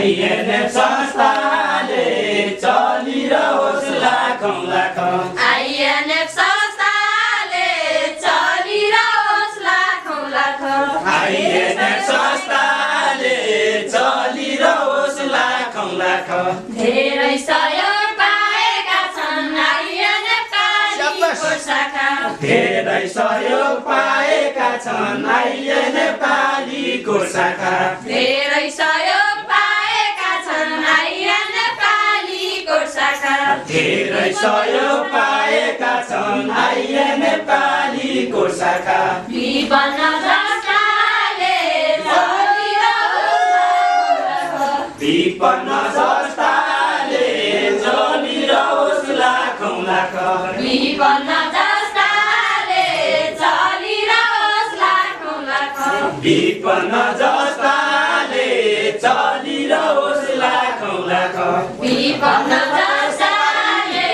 INF संस्थाले चलिरहोस् लाखौँ लाखौँ आइएनएफ संस्थाले चलिरहोस् लाखौँ लाखौँ आइएनएफ संस्थाले चलिरहोस् लाखौँ लाखौँ धेरै सहयोग पाएका छन् आइएनएफ कालीको शाखा धेरै सहयोग पाएका छन् आइएनएफ कालीको शाखा धेरै सहयोग पाएका छन् आइएनएफ कालीको शाखा धेरै सहयोग पाएका छन् आइएनएफ कालीको शाखा विपन्न जस्ताले विपन्न जस्ताले चलिरहोस् लाखौँ लाखौँ विपन्न जस्ताले चलिरहोस् लाखौँ लाखौँ विपन्न जस्ताले चलिरहोस् लाखौँ लाखौँ विपन्न जस्ताले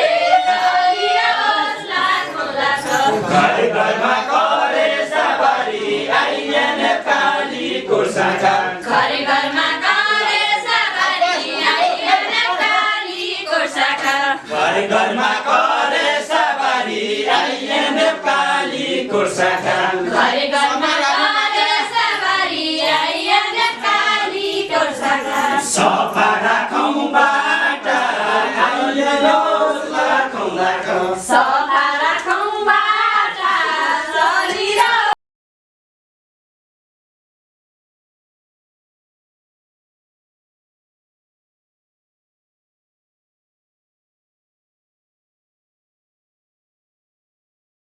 चलिरहोस् लाखौँ लाखौँ घर घरमा करे सवारी आइएनएफ कालीको शाखा घर घरमा करे सवारी आइएनएफ कालीको शाखा घर घरमा करे सवारी आइएनएफ कालीको शाखा घर घरमा करे सवारी आइएनएफ कालीको शाखा सफा राखौँ बाटा आइएनएफ लाखौँ लाखौँ सब